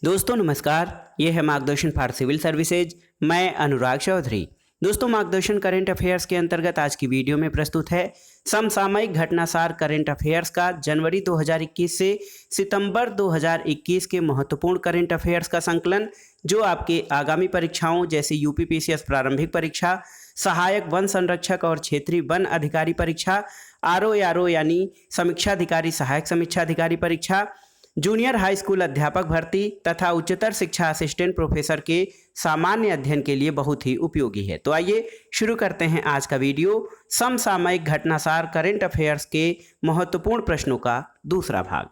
दोस्तों नमस्कार, ये है मार्गदर्शन फॉर सिविल सर्विसेज। मैं अनुराग चौधरी। दोस्तों मार्गदर्शन करंट अफेयर्स के अंतर्गत आज की वीडियो में प्रस्तुत है समसामयिक घटनासार करंट अफेयर्स का जनवरी 2021 से सितंबर 2021 के महत्वपूर्ण करंट अफेयर्स का संकलन, जो आपके आगामी परीक्षाओं जैसे यूपीपीसीएस प्रारंभिक परीक्षा, सहायक वन संरक्षक और क्षेत्रीय वन अधिकारी परीक्षा, आरओ यानी समीक्षाधिकारी सहायक समीक्षाधिकारी परीक्षा, जूनियर हाई स्कूल अध्यापक भर्ती तथा उच्चतर शिक्षा असिस्टेंट प्रोफेसर के सामान्य अध्ययन के लिए बहुत ही उपयोगी है। तो आइए शुरू करते हैं आज का वीडियो समसामयिक घटनासार करंट अफेयर्स के महत्वपूर्ण प्रश्नों का दूसरा भाग।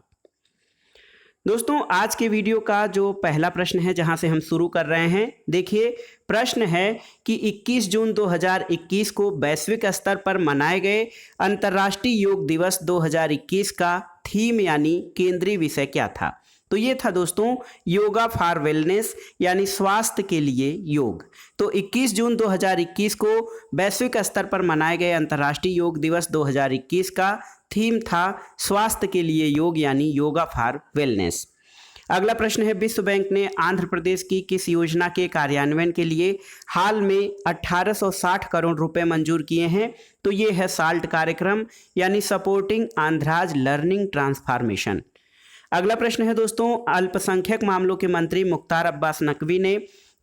दोस्तों आज के वीडियो का जो पहला प्रश्न है जहां से हम शुरू कर रहे हैं, देखिए प्रश्न है कि 21 जून 2021 को वैश्विक स्तर पर मनाए गए अंतर्राष्ट्रीय योग दिवस 2021 का थीम यानी केंद्रीय विषय क्या था। तो ये था दोस्तों योगा फॉर वेलनेस यानी स्वास्थ्य के लिए योग। तो 21 जून 2021 को वैश्विक स्तर पर मनाए गए अंतर्राष्ट्रीय योग दिवस 2021 का थीम था स्वास्थ्य के लिए योग यानी योगा फॉर वेलनेस। अगला प्रश्न है, विश्व बैंक ने आंध्र प्रदेश की किस योजना के कार्यान्वयन के लिए हाल में 1860 करोड़ रुपए मंजूर किए हैं। तो ये है साल्ट कार्यक्रम यानी सपोर्टिंग आंध्राज लर्निंग ट्रांसफॉर्मेशन। अगला प्रश्न है दोस्तों, अल्पसंख्यक मामलों के मंत्री मुख्तार अब्बास नकवी ने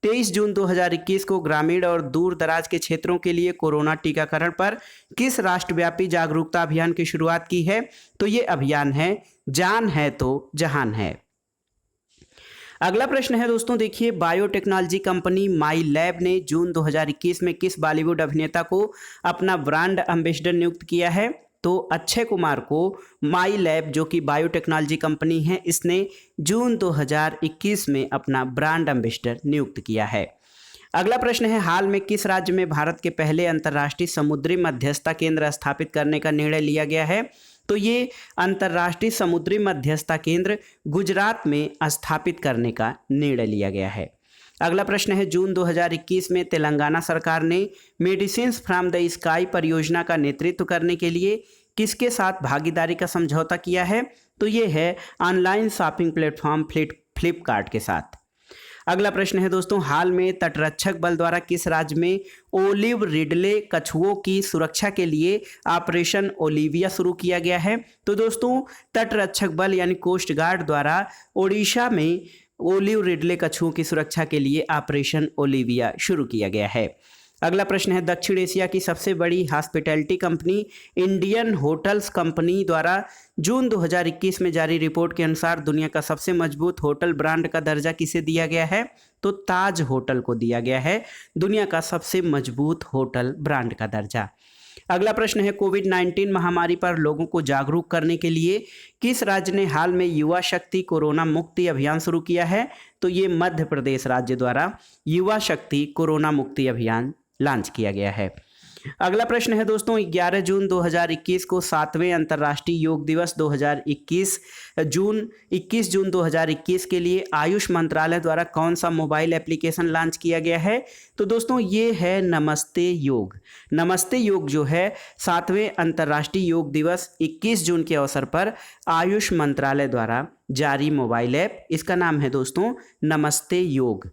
23 जून 2021 को ग्रामीण और दूर दराज के क्षेत्रों के लिए कोरोना टीकाकरण पर किस राष्ट्रव्यापी जागरूकता अभियान की शुरुआत की है। तो ये अभियान है जान है तो जहान है। अगला प्रश्न है दोस्तों, देखिए बायोटेक्नोलॉजी कंपनी माई लैब ने जून 2021 में किस बॉलीवुड अभिनेता को अपना ब्रांड एम्बेसडर नियुक्त किया है। तो अक्षय कुमार को माई लैब जो कि बायोटेक्नोलॉजी कंपनी है, इसने जून 2021 में अपना ब्रांड एम्बेसडर नियुक्त किया है। अगला प्रश्न है, हाल में किस राज्य में भारत के पहले अंतर्राष्ट्रीय समुद्री मध्यस्थता केंद्र स्थापित करने का निर्णय लिया गया है। तो ये अंतर्राष्ट्रीय समुद्री मध्यस्थता केंद्र गुजरात में स्थापित करने का निर्णय लिया गया है। अगला प्रश्न है, जून 2021 में तेलंगाना सरकार ने मेडिसिन्स फ्रॉम द स्काई परियोजना का नेतृत्व करने के लिए किसके साथ भागीदारी का समझौता किया है। तो ये है ऑनलाइन शॉपिंग प्लेटफॉर्म फ्लिपकार्ट के साथ। अगला प्रश्न है दोस्तों, हाल में तटरक्षक बल द्वारा किस राज्य में ओलिव रिडले कछुओं की सुरक्षा के लिए ऑपरेशन ओलिविया शुरू किया गया है। तो दोस्तों तटरक्षक बल यानी कोस्ट गार्ड द्वारा ओडिशा में ओलिव रिडले कछुओं की सुरक्षा के लिए ऑपरेशन ओलिविया शुरू किया गया है। अगला प्रश्न है, दक्षिण एशिया की सबसे बड़ी hospitality company Indian hotels company द्वारा जून 2021 में जारी रिपोर्ट के अनुसार दुनिया का सबसे मजबूत होटल ब्रांड का दर्जा किसे दिया गया है। तो ताज होटल को दिया गया है दुनिया का सबसे मजबूत होटल ब्रांड का दर्जा। अगला प्रश्न है, कोविड-19 महामारी पर लोगों को जागरूक करने के लिए किस राज्य ने हाल में युवा शक्ति कोरोना मुक्ति अभियान शुरू किया है। तो ये मध्य प्रदेश राज्य द्वारा युवा शक्ति कोरोना मुक्ति अभियान लॉन्च किया गया है। अगला प्रश्न है दोस्तों, 11 जून 2021 को 7वें अंतर्राष्ट्रीय योग दिवस 2021 21 जून 2021 के लिए आयुष मंत्रालय द्वारा कौन सा मोबाइल एप्लीकेशन लॉन्च किया गया है। तो दोस्तों ये है नमस्ते योग। नमस्ते योग जो है 7वें अंतर्राष्ट्रीय योग दिवस 21 जून के अवसर पर आयुष मंत्रालय द्वारा जारी मोबाइल ऐप, इसका नाम है दोस्तों नमस्ते योग।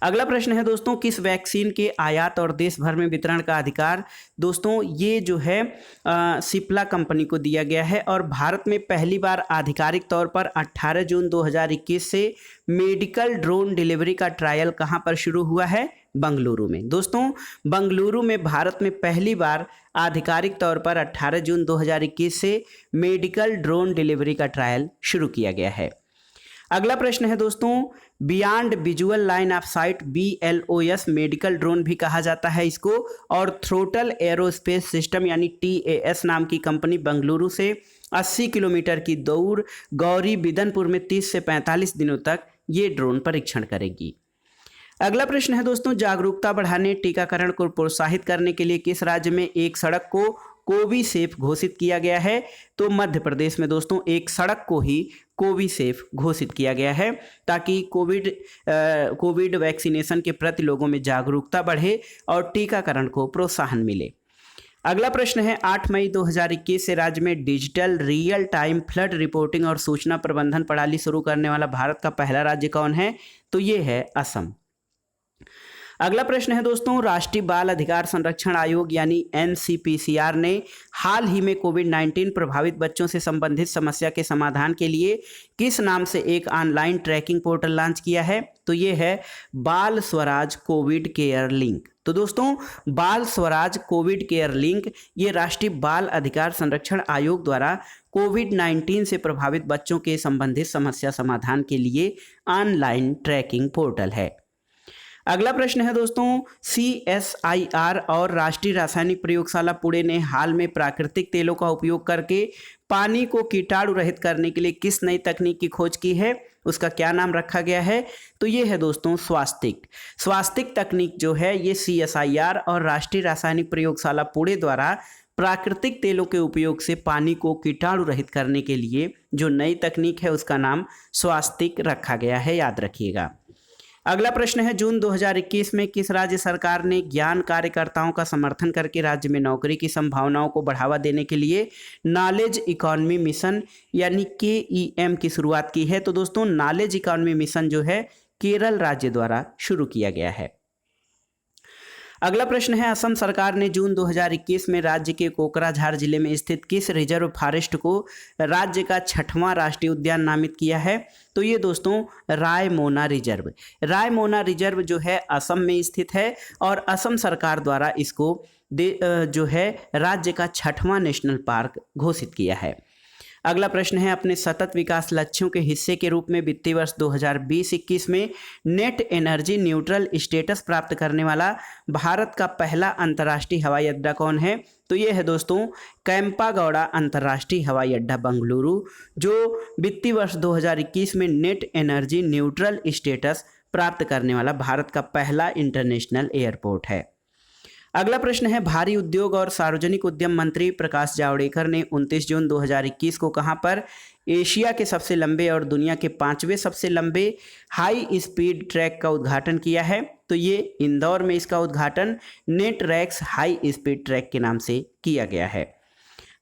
अगला प्रश्न है दोस्तों, किस वैक्सीन के आयात और देश भर में वितरण का अधिकार दोस्तों ये जो है सिप्ला कंपनी को दिया गया है। और भारत में पहली बार आधिकारिक तौर पर 18 जून 2021 से मेडिकल ड्रोन डिलीवरी का ट्रायल कहां पर शुरू हुआ है। बंगलुरु में। दोस्तों बंगलुरु में भारत में पहली बार आधिकारिक तौर पर 18 जून 2021 से मेडिकल ड्रोन डिलीवरी का ट्रायल शुरू किया गया है। अगला प्रश्न है दोस्तों, beyond visual line of site BLOS medical drone भी कहा जाता है इसको, और थ्रोटल एरोस्पेस सिस्टम यानी TAS नाम की कंपनी बंगलुरु से 80 किलोमीटर की दौड़ गौरी बिदनपुर में 30 से 45 दिनों तक ये ड्रोन परीक्षण करेगी। अगला प्रश्न है दोस्तों, जागरूकता बढ़ाने टीकाकरण को प्रोत्साहित करने के लिए किस राज्य में एक सड़क को कोविसेफ घोषित किया गया है। तो मध्य प्रदेश में दोस्तों एक सड़क को ही कोविसेफ घोषित किया गया है ताकि कोविड वैक्सीनेशन के प्रति लोगों में जागरूकता बढ़े और टीकाकरण को प्रोत्साहन मिले। अगला प्रश्न है 8 मई 2021 से राज्य में digital real time flood reporting और सूचना प्रबंधन प्रणाली शुरू करने वाला भारत का पहला राज्य कौन है? तो ये है असम। अगला प्रश्न है दोस्तों, राष्ट्रीय बाल अधिकार संरक्षण आयोग यानी एनसीपीसीआर ने हाल ही में कोविड-19 प्रभावित बच्चों से संबंधित समस्या के समाधान के लिए किस नाम से एक ऑनलाइन ट्रैकिंग पोर्टल लॉन्च किया है? तो ये है बाल स्वराज कोविड केयर लिंक। तो दोस्तों, बाल स्वराज कोविड केयर लिंक ये राष्ट्रीय बाल अधिकार संरक्षण आयोग द्वारा कोविड-19 से प्रभावित बच्चों के संबंधित समस्या समाधान के लिए ऑनलाइन ट्रैकिंग पोर्टल है। अगला प्रश्न है दोस्तों, CSIR और राष्ट्रीय रासायनिक प्रयोगशाला पुणे ने हाल में प्राकृतिक तेलों का उपयोग करके पानी को कीटाणु रहित करने के लिए किस नई तकनीक की खोज की है? उसका क्या नाम रखा गया है? तो ये है दोस्तों स्वास्तिक तकनीक जो है ये CSIR और राष्ट्रीय रासायनिक प्रयोगशाला पुणे द्वारा प्राकृतिक तेलों के उपयोग से पानी को कीटाणु रहित करने के लिए जो नई तकनीक है उसका नाम स्वास्तिक रखा गया है, याद रखिएगा। अगला प्रश्न है, जून 2021 में किस राज्य सरकार ने ज्ञान कार्यकर्ताओं का समर्थन करके राज्य में नौकरी की संभावनाओं को बढ़ावा देने के लिए नॉलेज इकोनॉमी मिशन यानी KEM की शुरुआत की है? तो दोस्तों, नॉलेज इकोनॉमी मिशन जो है केरल राज्य द्वारा शुरू किया गया है। अगला प्रश्न है, असम सरकार ने जून 2021 में राज्य के कोकराझार जिले में स्थित किस रिजर्व फॉरेस्ट को राज्य का 6वां राष्ट्रीय उद्यान नामित किया है? तो ये दोस्तों रायमोना रिजर्व जो है असम में स्थित है और असम सरकार द्वारा इसको जो है राज्य का 6वां नेशनल पार्क घोषित किया है। अगला प्रश्न है, अपने सतत विकास लक्ष्यों के हिस्से के रूप में वित्तीय वर्ष 2020-21 में नेट एनर्जी न्यूट्रल स्टेटस प्राप्त करने वाला भारत का पहला अंतर्राष्ट्रीय हवाई अड्डा कौन है? तो ये है दोस्तों कैंपागौड़ा अंतर्राष्ट्रीय हवाई अड्डा बेंगलुरु, जो वित्तीय वर्ष 2021 में नेट एनर्जी न्यूट्रल स्टेटस प्राप्त करने वाला भारत का पहला इंटरनेशनल एयरपोर्ट है। अगला प्रश्न है, भारी उद्योग और सार्वजनिक उद्यम मंत्री प्रकाश जावड़ेकर ने 29 जून 2021 को कहां पर एशिया के सबसे लंबे और दुनिया के 5वें सबसे लंबे हाई स्पीड ट्रैक का उद्घाटन किया है? तो ये इंदौर में इसका उद्घाटन नेटरैक्स हाई स्पीड ट्रैक के नाम से किया गया है।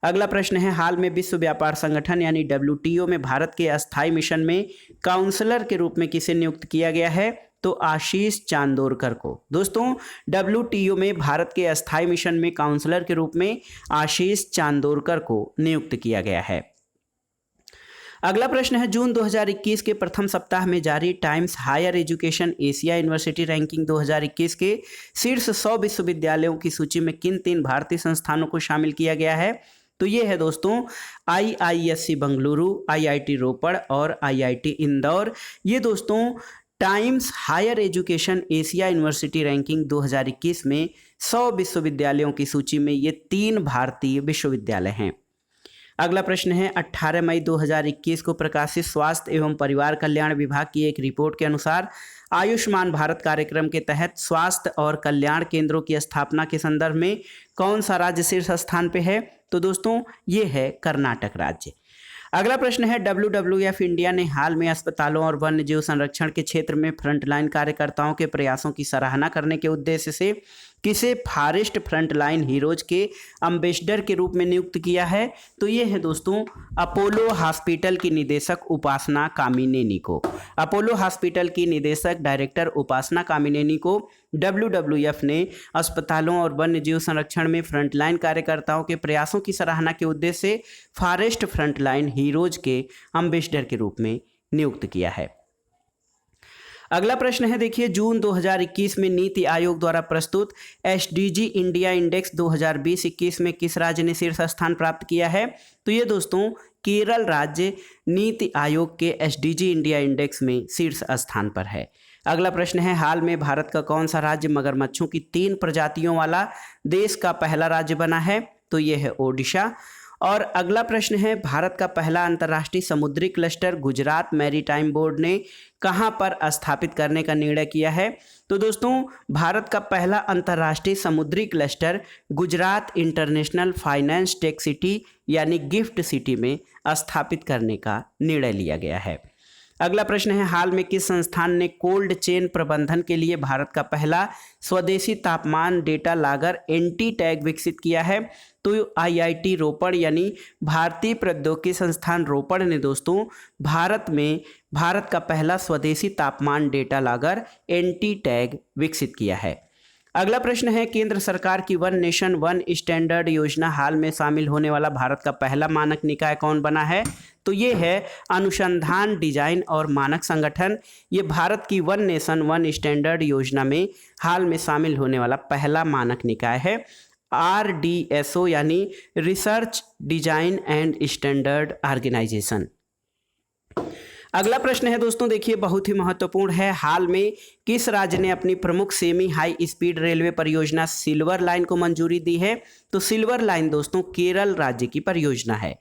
अगला प्रश्न है, हाल में विश्व व्यापार संगठन यानी WTO में भारत के अस्थायी मिशन में काउंसलर के रूप में किसे नियुक्त किया गया है? तो आशीष चांदोरकर को। दोस्तों, WTO में भारत के अस्थायी मिशन में काउंसलर के रूप में आशीष चांदोरकर को नियुक्त किया गया है। अगला प्रश्न है, जून 2021 के प्रथम सप्ताह में जारी Times Higher Education Asia University ranking 2021 के शीर्ष 100 विश्वविद्यालयों की सूची में किन 3 भारतीय संस्थानों को शामिल किया गया है? तो ये है दोस्तों IISc बेंगलुरु, IIT रोपड़ और IIT इंदौर। ये दोस्तों Times Higher Education Asia University ranking 2021 में 100 विश्वविद्यालयों की सूची में ये 3 भारतीय विश्वविद्यालय हैं। अगला प्रश्न है, 18 मई 2021 को प्रकाशित स्वास्थ्य एवं परिवार कल्याण विभाग की एक रिपोर्ट के अनुसार आयुष्मान भारत कार्यक्रम के तहत स्वास्थ्य और कल्याण केंद्रों की स्थापना के संदर्भ में कौन सा राज्य शीर्ष स्थान पे है? तो दोस्तों ये है कर्नाटक राज्य। अगला प्रश्न है, WWF इंडिया ने हाल में अस्पतालों और वन्य जीव संरक्षण के क्षेत्र में फ्रंटलाइन कार्यकर्ताओं के प्रयासों की सराहना करने के उद्देश्य से किसे फॉरेस्ट फ्रंटलाइन हीरोज के एम्बेसडर के रूप में नियुक्त किया है? तो ये है दोस्तों अपोलो हॉस्पिटल की निदेशक उपासना कामिनेनी को। अपोलो हॉस्पिटल की निदेशक डायरेक्टर उपासना कामिनेनी को WWF ने अस्पतालों और वन्य जीव संरक्षण में फ्रंटलाइन कार्यकर्ताओं के प्रयासों की सराहना के उद्देश्य से फॉरेस्ट फ्रंटलाइन हीरोज के एम्बेसडर के रूप में नियुक्त किया है। अगला प्रश्न है, देखिए, जून 2021 में नीति आयोग द्वारा प्रस्तुत SDG इंडिया इंडेक्स 2020-21 में किस राज्य ने शीर्ष स्थान प्राप्त किया है? तो ये दोस्तों केरल राज्य नीति आयोग के SDG इंडिया इंडेक्स में शीर्ष स्थान पर है। अगला प्रश्न है, हाल में भारत का कौन सा राज्य मगरमच्छों की 3 प्रजातियों वाला देश का पहला राज्य बना है? तो ये है ओडिशा। और अगला प्रश्न है, भारत का पहला अंतर्राष्ट्रीय समुद्री क्लस्टर गुजरात मैरीटाइम बोर्ड ने कहां पर स्थापित करने का निर्णय किया है? तो दोस्तों भारत का पहला अंतर्राष्ट्रीय समुद्री cluster Gujarat international finance tech city यानी गिफ्ट सिटी में स्थापित करने का निर्णय लिया गया है। अगला प्रश्न है, हाल में किस संस्थान ने कोल्ड चेन प्रबंधन के लिए भारत का पहला स्वदेशी तापमान डेटा लागर एंटी टैग विकसित किया है? तो आईआईटी रोपड़ यानी भारतीय प्रौद्योगिकी संस्थान रोपड़ ने दोस्तों भारत का पहला स्वदेशी तापमान डेटा लागर एंटी टैग विकसित किया है। अगला प्रश्न है, केंद्र सरकार की वन नेशन वन स्टैंडर्ड योजना हाल में शामिल होने वाला भारत का पहला मानक निकाय कौन बना है? तो ये है अनुसंधान डिजाइन और मानक संगठन। ये भारत की वन नेशन वन स्टैंडर्ड योजना में हाल में शामिल होने वाला पहला मानक निकाय है, RDSO यानी research design and standard organisation. अगला प्रश्न है दोस्तों, देखिए बहुत ही महत्वपूर्ण है, हाल में किस राज्य ने अपनी प्रमुख सेमी हाई स्पीड रेलवे परियोजना सिल्वर लाइन को मंजूरी दी है? तो सिल्वर लाइन दोस्तों केरल राज्य की परियोजना है।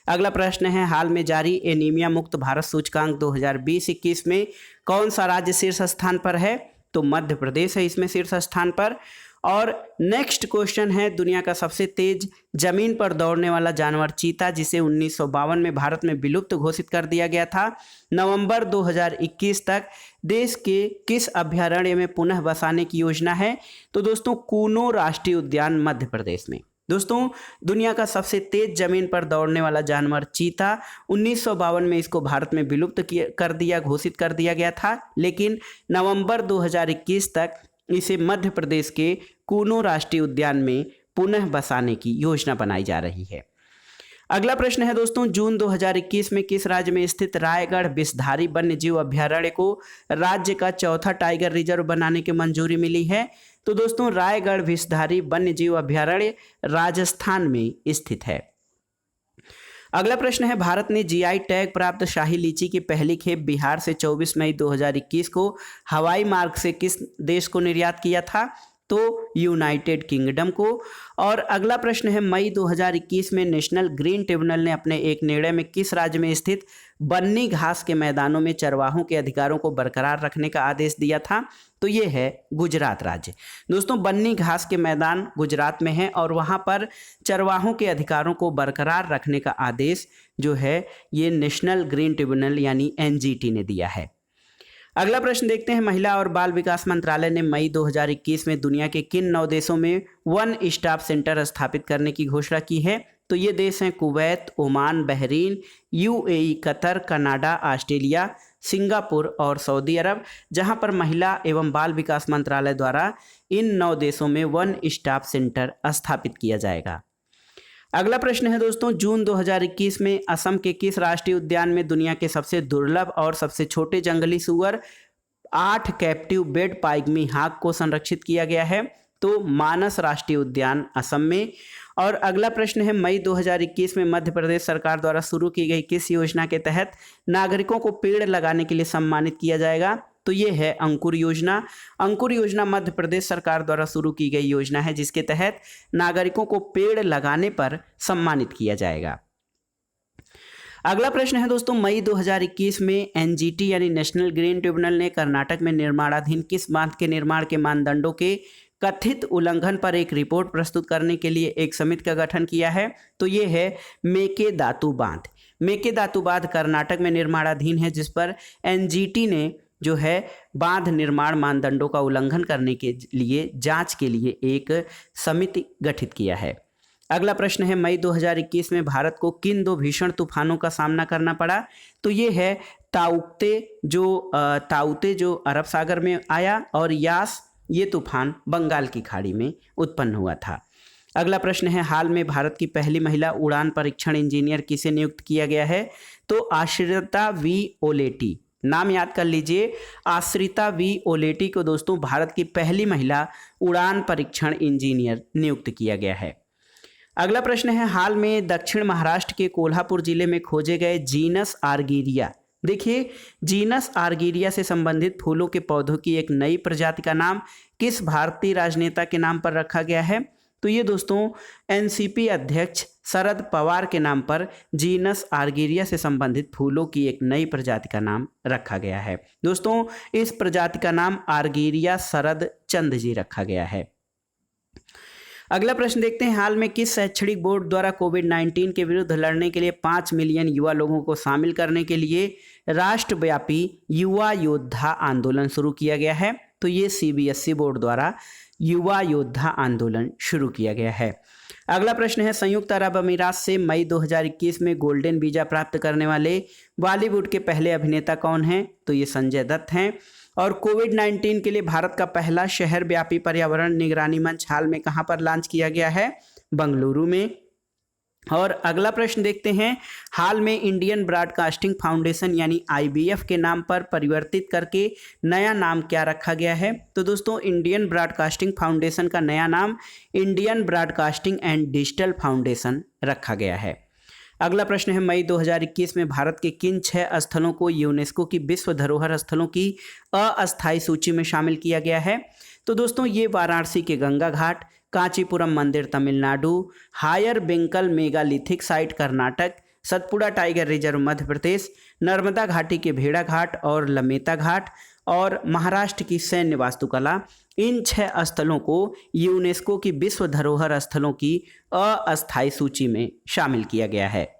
अगला प्रश्न है, हाल में जारी एनीमिया मुक्त भारत सूचकांक 2020-21 में कौन सा राज्य शीर्ष स्थान पर है? तो मध्य प्रदेश है इसमें शीर्ष स्थान पर। और नेक्स्ट क्वेश्चन है, दुनिया का सबसे तेज जमीन पर दौड़ने वाला जानवर चीता, जिसे 1952 में भारत में विलुप्त घोषित कर दिया गया था, नवंबर 2021 तक देश के किस अभयारण्य में पुनः बसाने की योजना है? तो दोस्तों कूनो राष्ट्रीय उद्यान मध्य प्रदेश में। दोस्तों दुनिया का सबसे तेज जमीन पर दौड़ने वाला जानवर चीता 1952 में इसको भारत में विलुप्त घोषित कर दिया गया था, लेकिन नवंबर 2021 तक इसे मध्य प्रदेश के कूनो राष्ट्रीय उद्यान में पुनः बसाने की योजना बनाई जा रही है। अगला प्रश्न है दोस्तों, जून 2021 में किस राज्य में स्थित रायगढ़ विषधारी वन्यजीव अभयारण्य को राज्य का चौथा टाइगर रिजर्व बनाने की मंजूरी मिली है? तो दोस्तों रायगढ़ विषधारी वन्यजीव अभयारण्य राजस्थान में स्थित है। अगला प्रश्न है, भारत ने जीआई टैग प्राप्त शाही लीची की पहली खेप बिहार से 24 मई 2021 को हवाई मार्ग से किस देश को निर्यात किया था? तो यूनाइटेड किंगडम को। और अगला प्रश्न है, मई 2021 में नेशनल ग्रीन ट्रिब्यूनल ने अपने एक निर्णय में किस राज्य में स्थित बन्नी घास के मैदानों में चरवाहों के अधिकारों को बरकरार रखने का आदेश दिया था? तो ये है गुजरात राज्य। दोस्तों बन्नी घास के मैदान गुजरात में है और वहाँ पर चरवाहों के अधिकारों को बरकरार रखने का आदेश जो है ये नेशनल ग्रीन ट्रिब्यूनल यानी NGT ने दिया है। अगला प्रश्न देखते हैं, महिला और बाल विकास मंत्रालय ने मई 2021 में दुनिया के किन 9 देशों में वन स्टॉप सेंटर स्थापित करने की घोषणा की है? तो ये देश हैं Kuwait, Oman, Bahrain, UAE, Qatar, Canada, Australia, Singapore और सऊदी अरब, जहां पर महिला एवं बाल विकास मंत्रालय द्वारा इन 9 देशों में वन स्टॉप सेंटर स्थापित किया जाएगा। अगला प्रश्न है दोस्तों, जून 2021 में असम के किस राष्ट्रीय उद्यान में दुनिया के सबसे दुर्लभ और सबसे छोटे जंगली सूअर 8 कैप्टिव बेड पाइगमी हाक को संरक्षित किया गया है? तो मानस राष्ट्रीय उद्यान असम में। और अगला प्रश्न है, मई 2021 में मध्य प्रदेश सरकार द्वारा शुरू की गई किस योजना के तहत नागरिकों को पेड़ लगाने के लिए सम्मानित किया जाएगा? तो ये है अंकुर योजना। अंकुर योजना मध्य प्रदेश सरकार द्वारा शुरू की गई योजना है जिसके तहत नागरिकों को पेड़ लगाने पर सम्मानित किया जाएगा। अगला प्रश्न है दोस्तों, मई 2021 में NGT यानी नेशनल ग्रीन ट्रिब्यूनल ने कर्नाटक में निर्माणाधीन किस बांध के निर्माण के मानदंडों के कथित उल्लंघन पर एक रिपोर्ट प्रस्तुत करने के लिए एक समिति का गठन किया है? तो ये है मेकेदातु बांध। मेकेदातु बांध कर्नाटक में निर्माणाधीन है जिस पर NGT ने जो है बांध निर्माण मानदंडों का उल्लंघन करने के लिए जांच के लिए एक समिति गठित किया है। अगला प्रश्न है, मई 2021 में भारत को किन 2 भीषण तूफानों का सामना करना पड़ा? तो ये है ताउते जो अरब सागर में आया और यास ये तूफान बंगाल की खाड़ी में उत्पन्न हुआ था। अगला प्रश्न है, हाल में भारत की पहली महिला उड़ान परीक्षण इंजीनियर किसे नियुक्त किया गया है? तो आश्रिता V ओलेटी। नाम याद कर लीजिए, आश्रिता V ओलेटी को दोस्तों भारत की पहली महिला उड़ान परीक्षण इंजीनियर नियुक्त किया गया है। अगला प्रश्न है, हाल में दक्षिण महाराष्ट्र के कोल्हापुर जिले में खोजे गए जीनस आर्गीरिया। देखिए जीनस आर्गीरिया से संबंधित फूलों के पौधों की एक नई प्रजाति का नाम किस भारतीय राजनेता के नाम पर रखा गया है? तो ये दोस्तों NCP अध्यक्ष शरद पवार के नाम पर जीनस आर्गीरिया से संबंधित फूलों की एक नई प्रजाति का नाम रखा गया है। दोस्तों इस प्रजाति का नाम आर्गीरिया शरद चंद जी रखा गया है। अगला प्रश्न देखते हैं, हाल में किस शैक्षणिक बोर्ड द्वारा कोविड-19 के विरुद्ध लड़ने के लिए 5 मिलियन युवा लोगों को शामिल करने के लिए राष्ट्रव्यापी युवा योद्धा आंदोलन शुरू किया गया है? तो ये सीबीएसई बोर्ड द्वारा युवा योद्धा आंदोलन शुरू किया गया है। अगला प्रश्न है, संयुक्त अरब अमीरात से मई 2021 में गोल्डन वीजा प्राप्त करने वाले बॉलीवुड के पहले अभिनेता कौन हैं? तो ये संजय दत्त हैं। और कोविड-19 के लिए भारत का पहला शहर व्यापी पर्यावरण निगरानी मंच हाल में कहां पर लॉन्च किया गया है? बंगलुरु में। और अगला प्रश्न देखते हैं, हाल में इंडियन ब्रॉडकास्टिंग फाउंडेशन यानी आईबीएफ के नाम पर परिवर्तित करके नया नाम क्या रखा गया है? तो दोस्तों इंडियन ब्रॉडकास्टिंग फाउंडेशन का नया नाम Indian broadcasting and digital foundation रखा गया है। अगला प्रश्न है, मई 2021 में भारत के किन 6 स्थलों को यूनेस्को की विश्व धरोहर स्थलों की अस्थायी सूची में शामिल किया गया है? तो दोस्तों ये वाराणसी के गंगा घाट, कांचीपुरम मंदिर Tamil Nadu, Hire Benkal megalithic site Karnataka, Satpura tiger reserve Madhya Pradesh, Narmada घाटी के भेड़ा घाट और लमेता घाट और महाराष्ट्र की सैन्य वास्तुकला, इन 6 स्थलों को यूनेस्को की विश्व धरोहर स्थलों की अस्थायी सूची में शामिल किया गया है।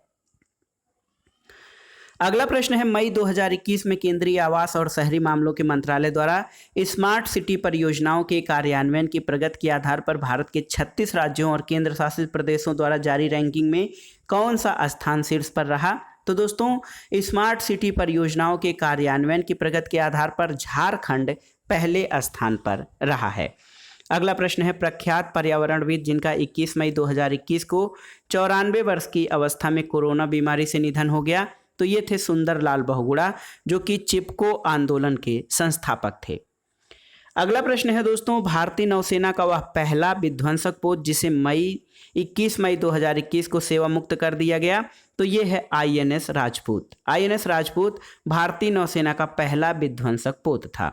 अगला प्रश्न है, मई 2021 में केंद्रीय आवास और शहरी मामलों के मंत्रालय द्वारा स्मार्ट सिटी परियोजनाओं के कार्यान्वयन की प्रगति के आधार पर भारत के 36 राज्यों और केंद्र शासित प्रदेशों द्वारा जारी रैंकिंग में कौन सा स्थान शीर्ष पर रहा? तो दोस्तों स्मार्ट सिटी परियोजनाओं के कार्यान्वयन की प्रगति के आधार पर झारखंड पहले स्थान पर रहा है। अगला प्रश्न है, प्रख्यात पर्यावरणविद जिनका 21 मई 2021 को 94 वर्ष की अवस्था में कोरोना बीमारी से निधन हो गया, तो ये थे सुंदरलाल बहुगुणा जो कि चिपको आंदोलन के संस्थापक थे। अगला प्रश्न है दोस्तों, भारतीय नौसेना का वह पहला विध्वंसक पोत जिसे 21 मई 2021 को सेवा मुक्त कर दिया गया, तो ये है आईएनएस राजपूत। आईएनएस राजपूत भारतीय नौसेना का पहला विध्वंसक पोत था।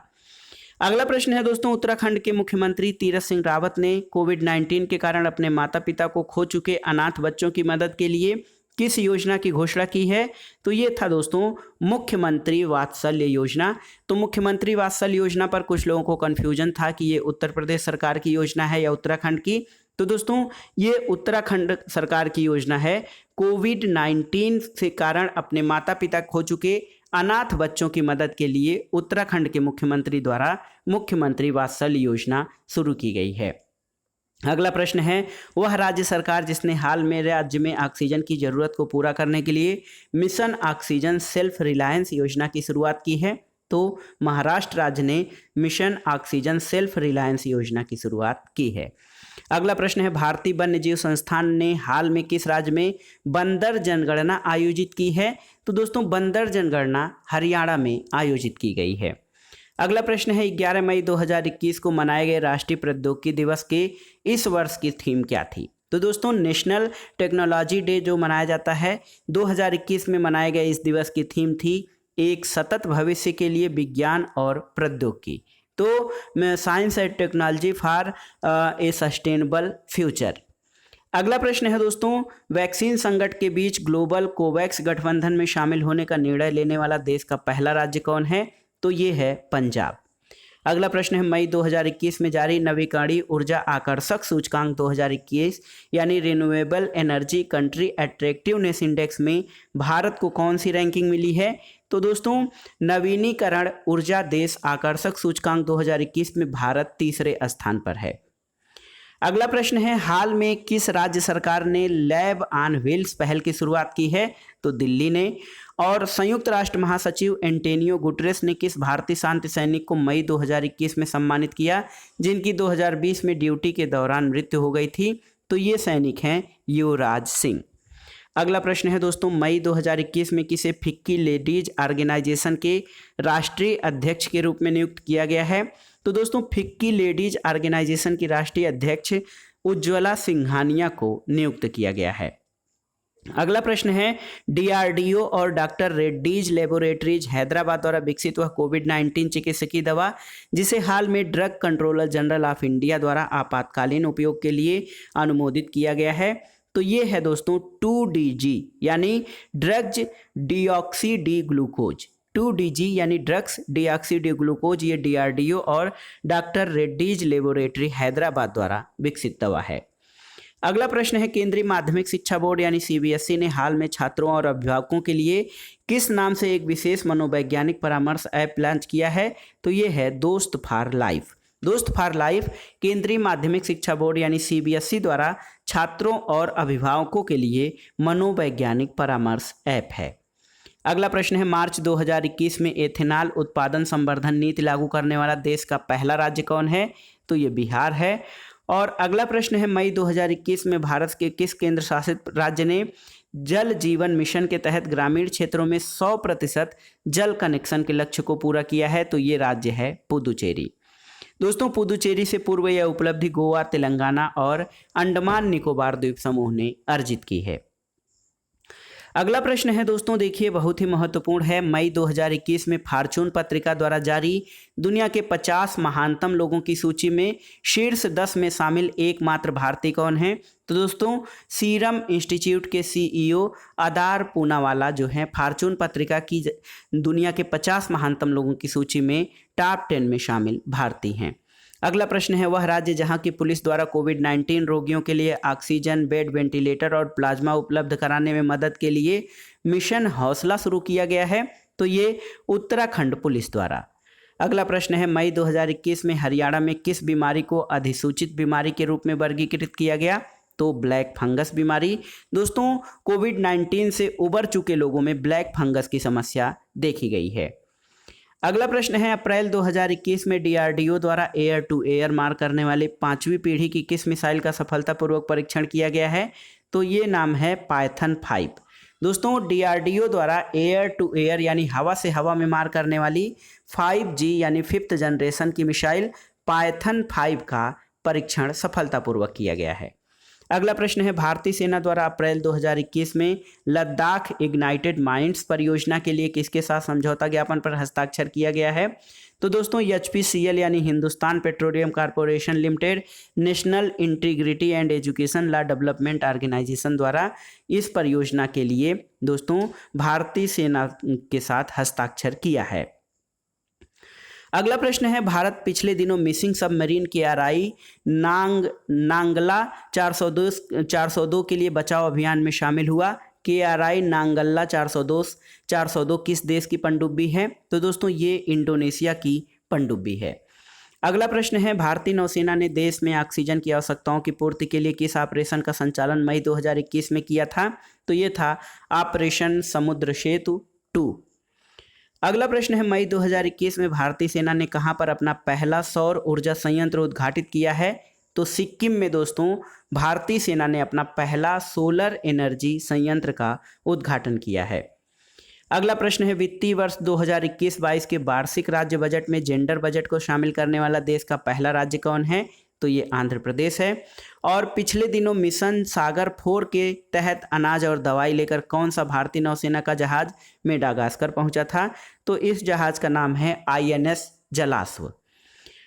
अगला प्रश्न है दोस्तों, उत्तराखंड के मुख्यमंत्री तीरथ सिंह रावत ने कोविड-19 के कारण अपने माता पिता को खो चुके अनाथ बच्चों की मदद के लिए किस योजना की घोषणा की है? तो ये था दोस्तों मुख्यमंत्री वात्सल्य योजना। तो मुख्यमंत्री वात्सल्य योजना पर कुछ लोगों को कन्फ्यूजन था कि ये उत्तर प्रदेश सरकार की योजना है या उत्तराखंड की। तो दोस्तों ये उत्तराखंड सरकार की योजना है। कोविड-19 के कारण अपने माता पिता खो चुके अनाथ बच्चों की मदद के लिए उत्तराखंड के मुख्यमंत्री द्वारा मुख्यमंत्री वात्सल्य योजना शुरू की गई है। अगला प्रश्न है, वह राज्य सरकार जिसने हाल में राज्य में ऑक्सीजन की जरूरत को पूरा करने के लिए मिशन ऑक्सीजन सेल्फ रिलायंस योजना की शुरुआत की है? तो महाराष्ट्र राज्य ने मिशन ऑक्सीजन सेल्फ रिलायंस योजना की शुरुआत की है। अगला प्रश्न है, भारतीय वन्यजीव संस्थान ने हाल में किस राज्य में बंदर जनगणना आयोजित की है? तो दोस्तों बंदर जनगणना हरियाणा में आयोजित की गई है। अगला प्रश्न है, 11 मई 2021 को मनाए गए राष्ट्रीय प्रौद्योगिकी दिवस के इस वर्ष की थीम क्या थी? तो दोस्तों नेशनल टेक्नोलॉजी डे जो मनाया जाता है 2021 में मनाए गए इस दिवस की थीम थी एक सतत भविष्य के लिए विज्ञान और प्रौद्योगिकी। तो science and technology for a sustainable future. अगला प्रश्न है दोस्तों, वैक्सीन संकट के बीच ग्लोबल कोवैक्स गठबंधन में शामिल होने का निर्णय लेने वाला देश का पहला राज्य कौन है? तो ये है पंजाब। अगला प्रश्न है, मई 2021 में जारी नवीकरणीय ऊर्जा आकर्षक सूचकांक 2021 यानी renewable energy country attractiveness index में भारत को कौन सी रैंकिंग मिली है? तो दोस्तों नवीनीकरण ऊर्जा देश आकर्षक सूचकांक 2021 में भारत तीसरे स्थान पर है। अगला प्रश्न है, हाल में किस राज्य सरकार ने लैब ऑन व्हील्स पहल की शुरुआत की है? तो दिल्ली ने। और संयुक्त राष्ट्र महासचिव एंटोनियो गुटेरेस ने किस भारतीय शांति सैनिक को मई 2021 में सम्मानित किया जिनकी 2020 में ड्यूटी के दौरान मृत्यु हो गई थी? तो ये सैनिक हैं युवराज सिंह। अगला प्रश्न है दोस्तों, मई 2021 में किसे फिक्की लेडीज ऑर्गेनाइजेशन के राष्ट्रीय अध्यक्ष के रूप में नियुक्त किया गया है? तो दोस्तों फिक्की लेडीज ऑर्गेनाइजेशन की राष्ट्रीय अध्यक्ष उज्ज्वला सिंघानिया को नियुक्त किया गया है। अगला प्रश्न है, डीआरडीओ और डॉक्टर रेड्डीज लेबोरेटरीज हैदराबाद द्वारा विकसित वह कोविड-19 चिकित्सकीय दवा जिसे हाल में drug controller general of India द्वारा आपातकालीन उपयोग के लिए अनुमोदित किया गया है, तो ये है दोस्तों 2DG यानी drugs deoxy D glucose. 2DG यानी ड्रग्स डीऑक्सी डी ग्लूकोज ये डीआरडीओ और डॉक्टर रेड्डीज लेबोरेटरी हैदराबाद द्वारा विकसित दवा है। अगला प्रश्न है केंद्रीय माध्यमिक शिक्षा बोर्ड यानी सीबीएसई ने हाल में छात्रों और अभिभावकों के लिए किस नाम से एक विशेष मनोवैज्ञानिक परामर्श ऐप लॉन्च किया है? तो ये है दोस्त फॉर लाइफ। दोस्त फॉर लाइफ केंद्रीय माध्यमिक शिक्षा बोर्ड यानी सीबीएसई द्वारा छात्रों और अभिभावकों के लिए मनोवैज्ञानिक परामर्श ऐप है। अगला प्रश्न है मार्च 2021 में एथेनॉल उत्पादन संवर्धन नीति लागू करने वाला देश का पहला राज्य कौन है? तो ये बिहार है। और अगला प्रश्न है मई 2021 में भारत के किस केंद्र शासित राज्य ने जल जीवन मिशन के तहत ग्रामीण क्षेत्रों में 100% जल कनेक्शन के लक्ष्य को पूरा किया है? तो ये राज्य है पुदुचेरी। दोस्तों पुदुचेरी से पूर्व यह उपलब्धि गोवा, तेलंगाना और अंडमान निकोबार द्वीप समूह ने अर्जित की है। अगला प्रश्न है दोस्तों देखिए बहुत ही महत्वपूर्ण है। मई 2021 में फॉर्च्यून पत्रिका द्वारा जारी दुनिया के 50 महानतम लोगों की सूची में शीर्ष 10 में शामिल एकमात्र भारतीय कौन है? तो दोस्तों सीरम इंस्टीट्यूट के सीईओ अदार पूनावाला जो हैं फॉर्च्यून पत्रिका की दुनिया के 50 महानतम लोगों की सूची में टॉप 10 में शामिल भारतीय हैं। अगला प्रश्न है वह राज्य जहां की पुलिस द्वारा कोविड-19 रोगियों के लिए ऑक्सीजन बेड, वेंटिलेटर और प्लाज्मा उपलब्ध कराने में मदद के लिए मिशन हौसला शुरू किया गया है? तो ये उत्तराखंड पुलिस द्वारा। अगला प्रश्न है मई 2021 में हरियाणा में किस बीमारी को अधिसूचित बीमारी के रूप में वर्गीकृत किया गया? तो ब्लैक फंगस बीमारी। दोस्तों कोविड-19 से उबर चुके लोगों में ब्लैक फंगस की समस्या देखी गई है। अगला प्रश्न है अप्रैल 2021 में डीआरडीओ द्वारा एयर टू एयर मार करने वाले 5वीं पीढ़ी की किस मिसाइल का सफलतापूर्वक परीक्षण किया गया है? तो ये नाम है पायथन 5। दोस्तों डीआरडीओ द्वारा एयर टू एयर यानी हवा से हवा में मार करने वाली 5G यानी 5th जनरेशन की मिसाइल पायथन 5 का परीक्षण सफलतापूर्वक किया गया है। अगला प्रश्न है भारतीय सेना द्वारा अप्रैल 2021 में लद्दाख इग्नाइटेड माइंड्स परियोजना के लिए किसके साथ समझौता ज्ञापन पर हस्ताक्षर किया गया है? तो दोस्तों HPCL यानी Hindustan Petroleum Corporation Limited, national integrity and education law development organisation द्वारा इस परियोजना के लिए दोस्तों भारतीय सेना के साथ हस्ताक्षर किया है। अगला प्रश्न है भारत पिछले दिनों मिसिंग सबमरीन KRI नांगला 402 के लिए बचाव अभियान में शामिल हुआ। KRI नांगल्ला 402 किस देश की पनडुब्बी है? तो दोस्तों ये इंडोनेशिया की पनडुब्बी है। अगला प्रश्न है भारतीय नौसेना ने देश में ऑक्सीजन की आवश्यकताओं की पूर्ति के लिए किस ऑपरेशन का संचालन मई 2021 में किया था? तो ये था ऑपरेशन समुद्र सेतु 2। अगला प्रश्न है मई 2021 में भारतीय सेना ने कहां पर अपना पहला सौर ऊर्जा संयंत्र उद्घाटित किया है? तो सिक्किम में दोस्तों भारतीय सेना ने अपना पहला सोलर एनर्जी संयंत्र का उद्घाटन किया है। अगला प्रश्न है वित्तीय वर्ष 2021-22 के वार्षिक राज्य बजट में जेंडर बजट को शामिल करने वाला देश का पहला राज्य कौन है? तो ये आंध्र प्रदेश है। और पिछले दिनों मिशन सागर 4 के तहत अनाज और दवाई लेकर कौन सा भारतीय नौसेना का जहाज मेडागास्कर पहुंचा था? तो इस जहाज का नाम है INS जलाश्व।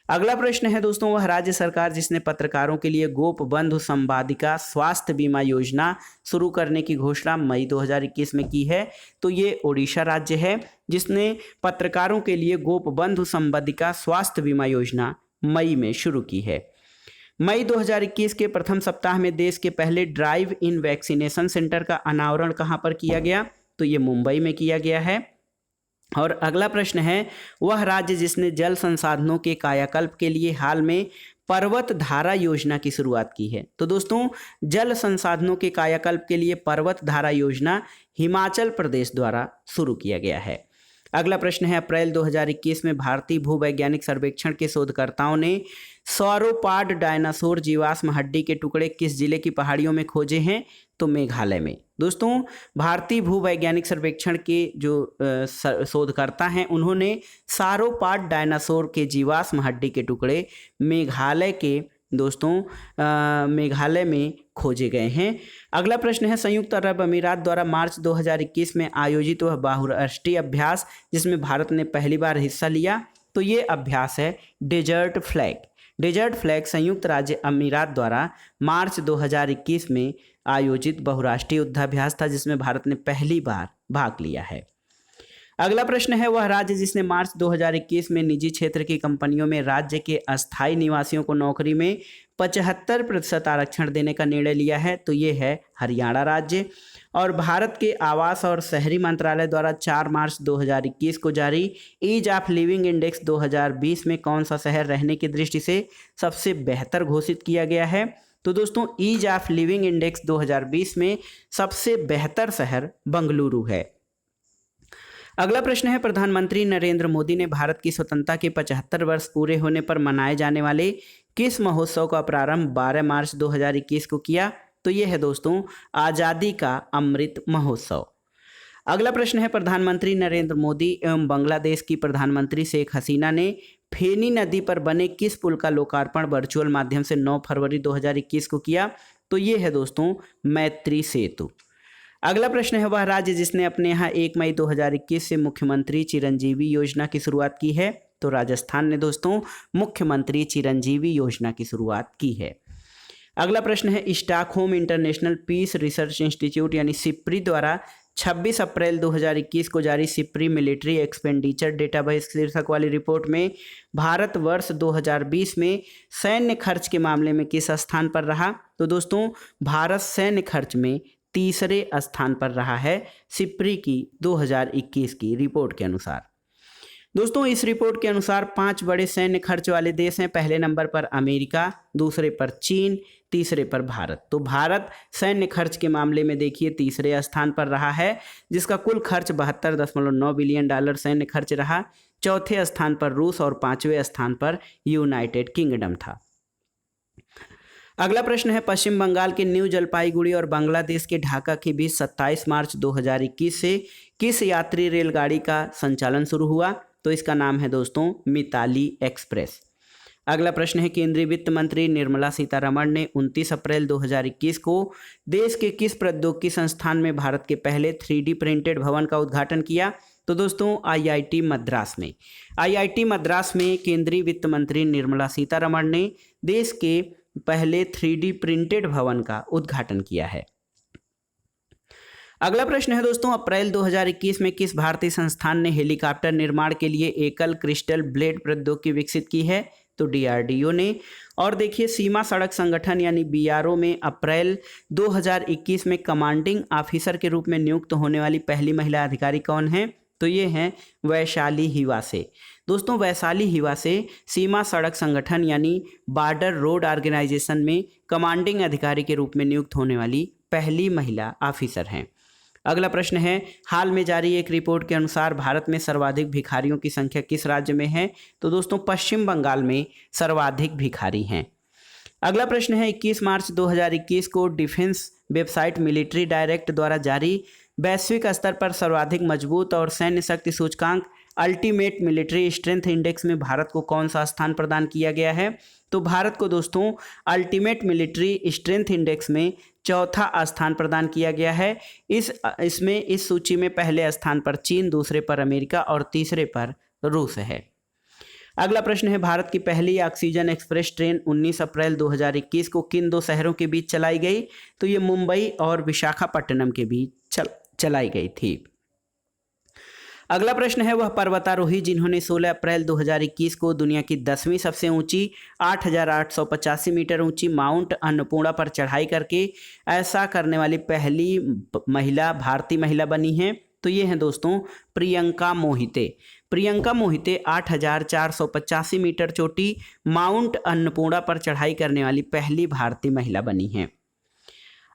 अगला प्रश्न है दोस्तों वह राज्य सरकार जिसने पत्रकारों के लिए गोप बंधु संवादिका स्वास्थ्य बीमा योजना शुरू करने की घोषणा मई 2021 में की है? तो ये ओडिशा राज्य है जिसने पत्रकारों के लिए गोप बंधु संवादिका स्वास्थ्य बीमा योजना मई में शुरू की है। मई 2021 के प्रथम सप्ताह में देश के पहले ड्राइव इन वैक्सीनेशन सेंटर का अनावरण कहां पर किया गया? तो ये मुंबई में किया गया है। और अगला प्रश्न है वह राज्य जिसने जल संसाधनों के कायाकल्प के लिए हाल में पर्वत धारा योजना की शुरुआत की है? तो दोस्तों जल संसाधनों के कायाकल्प के लिए पर्वत धारा योजना हिमाचल प्रदेश द्वारा शुरू किया गया है। अगला प्रश्न है अप्रैल 2021 में भारतीय भूवैज्ञानिक सर्वेक्षण के शोधकर्ताओं ने सौरोपॉड डायनासोर जीवाश्म हड्डी के टुकड़े किस जिले की पहाड़ियों में खोजे हैं? तो मेघालय में। दोस्तों भारतीय भूवैज्ञानिक सर्वेक्षण के जो शोधकर्ता हैं उन्होंने सौरोपॉड डायनासोर के जीवाश्म हड्डी के टुकड़े मेघालय के मेघालय में खोजे गए हैं। अगला प्रश्न है संयुक्त अरब अमीरात द्वारा मार्च 2021 में आयोजित वह बहुराष्ट्रीय अभ्यास जिसमें भारत ने पहली बार हिस्सा लिया? तो ये अभ्यास है डेजर्ट फ्लैग। डेजर्ट फ्लैग संयुक्त राज्य अमीरात द्वारा मार्च 2021 में आयोजित बहुराष्ट्रीय युद्धाभ्यास था जिसमें भारत ने पहली बार भाग लिया है। अगला प्रश्न है वह राज्य जिसने मार्च 2021 में निजी क्षेत्र की कंपनियों में राज्य के अस्थायी निवासियों को नौकरी में 75% आरक्षण देने का निर्णय लिया है, तो ये है हरियाणा राज्य। और भारत के आवास और शहरी मंत्रालय द्वारा 4 मार्च 2021 को जारी ईज ऑफ लिविंग इंडेक्स 2020 में कौन सा शहर रहने की दृष्टि से सबसे बेहतर घोषित किया गया है? तो दोस्तों ईज ऑफ लिविंग इंडेक्स 2020 में सबसे बेहतर शहर बंगलुरु है। अगला प्रश्न है प्रधानमंत्री नरेंद्र मोदी ने भारत की स्वतंत्रता के 75 वर्ष पूरे होने पर मनाए जाने वाले किस महोत्सव का प्रारंभ 12 मार्च 2021 को किया? तो ये है दोस्तों आज़ादी का अमृत महोत्सव। अगला प्रश्न है प्रधानमंत्री नरेंद्र मोदी एवं बांग्लादेश की प्रधानमंत्री शेख हसीना ने फेनी नदी पर बने किस पुल का लोकार्पण वर्चुअल माध्यम से 9 फरवरी 2021 को किया? तो ये है दोस्तों मैत्री सेतु। अगला प्रश्न है वह राज्य जिसने अपने यहाँ 1 मई 2021 से मुख्यमंत्री चिरंजीवी योजना की शुरुआत की है? तो राजस्थान ने दोस्तों मुख्यमंत्री चिरंजीवी योजना की शुरुआत की है। अगला प्रश्न है Stockholm International Peace Research Institute यानी सिप्री द्वारा 26 अप्रैल 2021 को जारी सिप्री मिलिट्री एक्सपेंडिचर डेटाबेस शीर्षक वाली रिपोर्ट में भारत वर्ष 2020 में सैन्य खर्च के मामले में किस स्थान पर रहा? तो दोस्तों भारत सैन्य खर्च में तीसरे स्थान पर रहा है सिप्री की 2021 की रिपोर्ट के अनुसार। दोस्तों इस रिपोर्ट के अनुसार 5 बड़े सैन्य खर्च वाले देश हैं। पहले नंबर पर अमेरिका, दूसरे पर चीन, तीसरे पर भारत। तो भारत सैन्य खर्च के मामले में देखिए तीसरे स्थान पर रहा है, जिसका कुल खर्च 72.9 बिलियन डॉलर सैन्य खर्च रहा। चौथे स्थान पर रूस और 5वें स्थान पर यूनाइटेड किंगडम था। अगला प्रश्न है पश्चिम बंगाल के न्यू जलपाईगुड़ी और बांग्लादेश के ढाका के बीच 27 मार्च 2021 से किस यात्री रेलगाड़ी का संचालन शुरू हुआ? तो इसका नाम है दोस्तों मिताली एक्सप्रेस। अगला प्रश्न है केंद्रीय वित्त मंत्री निर्मला सीतारमण ने 29 अप्रैल 2021 को देश के किस प्रौद्योगिकी संस्थान में भारत के पहले 3D प्रिंटेड भवन का उद्घाटन किया? तो दोस्तों IIT मद्रास में। IIT मद्रास में केंद्रीय वित्त मंत्री निर्मला सीतारमण ने देश के पहले 3D प्रिंटेड भवन का उद्घाटन किया है। अगला प्रश्न है दोस्तों अप्रैल 2021 में किस भारतीय संस्थान ने हेलीकॉप्टर निर्माण के लिए एकल क्रिस्टल ब्लेड प्रौद्योगिकी विकसित की है? तो DRDO ने। और देखिए सीमा सड़क संगठन यानी BRO में अप्रैल 2021 में कमांडिंग ऑफिसर के रूप में नियुक्त होने वाली पहली महिला अधिकारी कौन है? तो ये हैं वैशाली हिवासे। दोस्तों वैशाली हिवासे सीमा सड़क संगठन यानी बॉर्डर रोड ऑर्गेनाइजेशन में कमांडिंग अधिकारी के रूप में नियुक्त होने वाली पहली महिला ऑफिसर हैं। अगला प्रश्न है हाल में जारी एक रिपोर्ट के अनुसार भारत में सर्वाधिक भिखारियों की संख्या किस राज्य में है? तो दोस्तों पश्चिम बंगाल में सर्वाधिक भिखारी हैं। अगला प्रश्न है 21 मार्च 2021 को डिफेंस वेबसाइट मिलिट्री डायरेक्ट द्वारा जारी वैश्विक स्तर पर सर्वाधिक मजबूत और सैन्य शक्ति सूचकांक अल्टीमेट मिलिट्री स्ट्रेंथ इंडेक्स में भारत को कौन सा स्थान प्रदान किया गया है? तो भारत को दोस्तों अल्टीमेट मिलिट्री स्ट्रेंथ इंडेक्स में चौथा स्थान प्रदान किया गया है। इसमें इस सूची में पहले स्थान पर चीन, दूसरे पर अमेरिका और तीसरे पर रूस है। अगला प्रश्न है भारत की पहली ऑक्सीजन एक्सप्रेस ट्रेन 19 अप्रैल 2021 को किन 2 शहरों के बीच चलाई गई? तो ये मुंबई और विशाखापट्टनम के बीच चलाई गई थी। अगला प्रश्न है वह पर्वतारोही जिन्होंने 16 अप्रैल 2021 को दुनिया की 10वीं सबसे ऊंची 8,885 मीटर ऊंची माउंट अन्नपूर्णा पर चढ़ाई करके ऐसा करने वाली पहली भारतीय महिला बनी हैं। तो ये हैं दोस्तों प्रियंका मोहिते। प्रियंका मोहिते 8,485 मीटर चोटी माउंट अन्नपूर्णा पर चढ़ाई करने वाली पहली भारतीय महिला बनी हैं।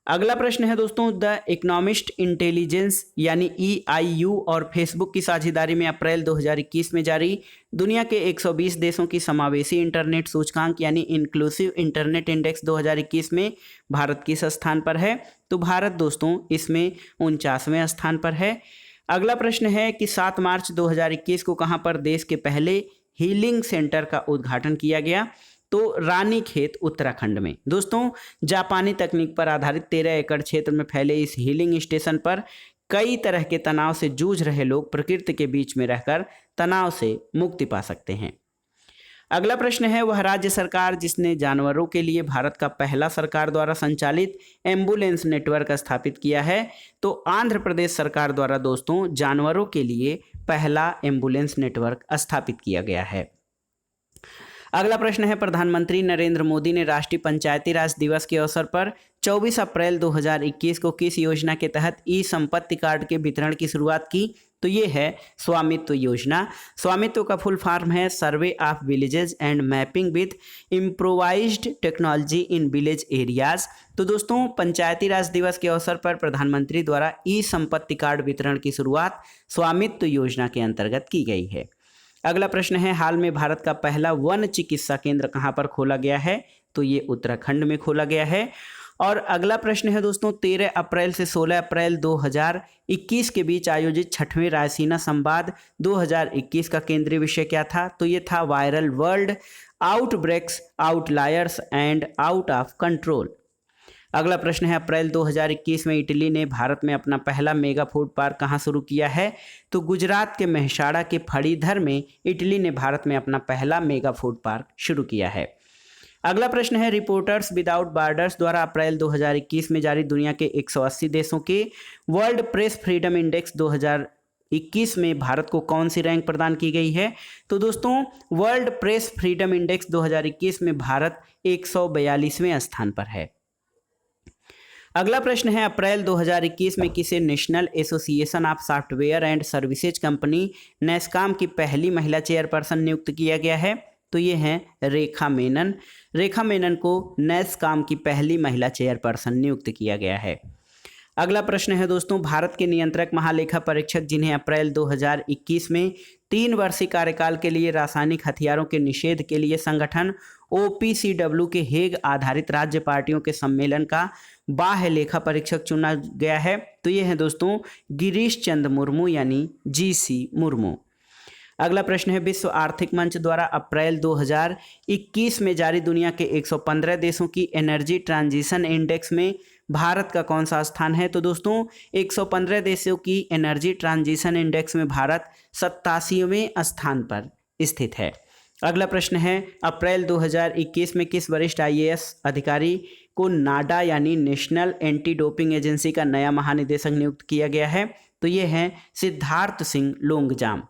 अगला प्रश्न है दोस्तों द इकोनॉमिस्ट इंटेलिजेंस यानी EIU और फेसबुक की साझेदारी में अप्रैल 2021 में जारी दुनिया के 120 देशों की समावेशी इंटरनेट सूचकांक यानी इंक्लूसिव इंटरनेट इंडेक्स 2021 में भारत किस स्थान पर है? तो भारत दोस्तों इसमें 49वें स्थान पर है। अगला प्रश्न है कि 7 मार्च 2021 को कहां पर देश के पहले हीलिंग सेंटर का उद्घाटन किया गया? तो रानीखेत उत्तराखंड में। दोस्तों जापानी तकनीक पर आधारित 13 एकड़ क्षेत्र में फैले इस हीलिंग स्टेशन पर कई तरह के तनाव से जूझ रहे लोग प्रकृति के बीच में रहकर तनाव से मुक्ति पा सकते हैं। अगला प्रश्न है वह राज्य सरकार जिसने जानवरों के लिए भारत का पहला सरकार द्वारा संचालित एम्बुलेंस नेटवर्क स्थापित किया है? तो आंध्र प्रदेश सरकार द्वारा दोस्तों जानवरों के लिए पहला एम्बुलेंस नेटवर्क स्थापित किया गया है। अगला प्रश्न है, प्रधानमंत्री नरेंद्र मोदी ने राष्ट्रीय पंचायती राज दिवस के अवसर पर 24 अप्रैल 2021 को किस योजना के तहत ई संपत्ति कार्ड के वितरण की शुरुआत की? तो ये है स्वामित्व योजना। स्वामित्व का फुल फॉर्म है survey of villages and mapping with improvised technology in village areas. तो दोस्तों, पंचायती राज दिवस के अवसर पर प्रधानमंत्री द्वारा ई संपत्ति कार्ड वितरण की शुरुआत स्वामित्व योजना के अंतर्गत की गई है। अगला प्रश्न है, हाल में भारत का पहला वन चिकित्सा केंद्र कहाँ पर खोला गया है? तो ये उत्तराखंड में खोला गया है। और अगला प्रश्न है दोस्तों, 13 अप्रैल से 16 अप्रैल 2021 के बीच आयोजित 6वें रायसीना संवाद 2021 का केंद्रीय विषय क्या था? तो ये था viral world outbreaks, outliers and out of control. अगला प्रश्न है, अप्रैल 2021 में इटली ने भारत में अपना पहला मेगा फूड पार्क कहाँ शुरू किया है? तो गुजरात के मेहसाणा के फणीधर में इटली ने भारत में अपना पहला मेगा फूड पार्क शुरू किया है। अगला प्रश्न है, रिपोर्टर्स विदाउट बॉर्डर्स द्वारा अप्रैल 2021 में जारी दुनिया के 180 देशों के वर्ल्ड प्रेस फ्रीडम इंडेक्स 2021 में भारत को कौन सी रैंक प्रदान की गई है? तो दोस्तों, वर्ल्ड प्रेस फ्रीडम इंडेक्स 2021 में भारत 142वें स्थान पर है। अगला प्रश्न है, अप्रैल 2021 में किसे national association of software and services company NASSCOM की पहली महिला चेयरपर्सन नियुक्त किया गया है? तो ये हैं रेखा मेनन। रेखा मेनन को नेस्कॉम की पहली महिला चेयरपर्सन नियुक्त किया गया है। अगला प्रश्न है दोस्तों, भारत के नियंत्रक महालेखा परीक्षक जिन्हें अप्रैल 2021 में 3 वर्षीय कार्यकाल के लिए रासायनिक हथियारों के निषेध के लिए संगठन OPCW के हेग आधारित राज्य पार्टियों के सम्मेलन का बाह्य लेखा परीक्षक चुना गया है? तो ये है दोस्तों गिरीश चंद्र मुर्मू यानी GC मुर्मू। अगला प्रश्न है, विश्व आर्थिक मंच द्वारा अप्रैल 2021 में जारी दुनिया के 115 देशों की एनर्जी ट्रांजिशन इंडेक्स में भारत का कौन सा स्थान है? तो दोस्तों, 115 देशों की एनर्जी ट्रांजिशन इंडेक्स में भारत 87वें स्थान पर स्थित है। अगला प्रश्न है, अप्रैल 2021 में किस वरिष्ठ IAS अधिकारी को नाडा यानी नेशनल एंटी डोपिंग एजेंसी का नया महानिदेशक नियुक्त किया गया है? तो ये है सिद्धार्थ सिंह लोंगजाम।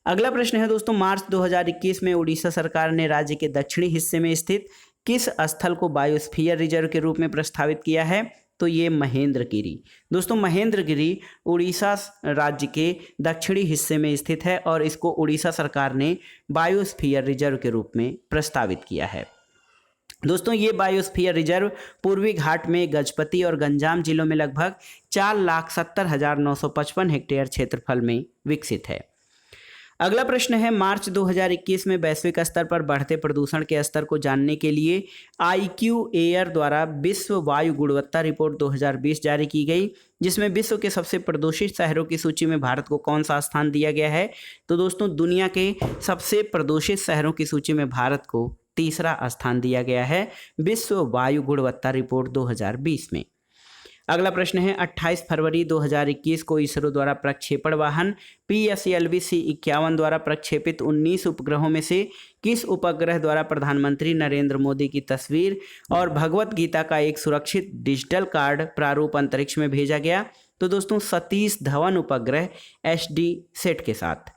अगला प्रश्न है दोस्तों, मार्च 2021 में उड़ीसा सरकार ने राज्य के दक्षिणी हिस्से में स्थित किस स्थल को बायोस्फीयर रिजर्व के रूप में प्रस्तावित किया है? तो ये महेंद्रगिरी। दोस्तों, महेंद्रगिरी उड़ीसा राज्य के दक्षिणी हिस्से में स्थित है और इसको उड़ीसा सरकार ने बायोस्फीयर रिजर्व के रूप में प्रस्तावित किया है। दोस्तों, ये बायोस्फीयर रिजर्व पूर्वी घाट में गजपति और गंजाम जिलों में लगभग 4,70,955 हेक्टेयर क्षेत्रफल में विकसित है। अगला प्रश्न है, मार्च 2021 में वैश्विक स्तर पर बढ़ते प्रदूषण के स्तर को जानने के लिए IQ एयर द्वारा विश्व वायु गुणवत्ता रिपोर्ट 2020 जारी की गई, जिसमें विश्व के सबसे प्रदूषित शहरों की सूची में भारत को कौन सा स्थान दिया गया है? तो दोस्तों, दुनिया के सबसे प्रदूषित शहरों की सूची में भारत को तीसरा स्थान दिया गया है विश्व वायु गुणवत्ता रिपोर्ट 2020 में। अगला प्रश्न है, 28 फरवरी 2021 को इसरो द्वारा प्रक्षेपण वाहन PSLV C-51 द्वारा प्रक्षेपित 19 उपग्रहों में से किस उपग्रह द्वारा प्रधानमंत्री नरेंद्र मोदी की तस्वीर और भगवत गीता का एक सुरक्षित डिजिटल कार्ड प्रारूप अंतरिक्ष में भेजा गया? तो दोस्तों, सतीश धवन उपग्रह HD सेट के साथ।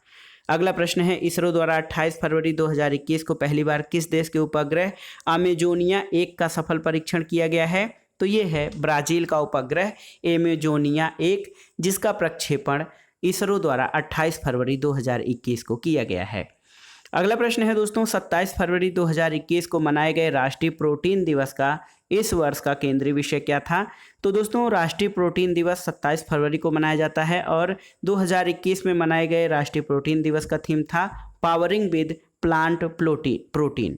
अगला प्रश्न है, इसरो द्वारा 28 फरवरी 2021 को पहली बार किस देश के उपग्रह अमेजोनिया 1 का सफल परीक्षण किया गया है? तो ये है ब्राजील का उपग्रह एमेजोनिया 1, जिसका प्रक्षेपण इसरो द्वारा 28 फरवरी 2021 को किया गया है। अगला प्रश्न है दोस्तों, 27 फरवरी 2021 को मनाए गए राष्ट्रीय प्रोटीन दिवस का इस वर्ष का केंद्रीय विषय क्या था? तो दोस्तों, राष्ट्रीय प्रोटीन दिवस 27 फरवरी को मनाया जाता है और 2021 में मनाए गए राष्ट्रीय प्रोटीन दिवस का थीम था पावरिंग विद प्लांट प्रोटीन।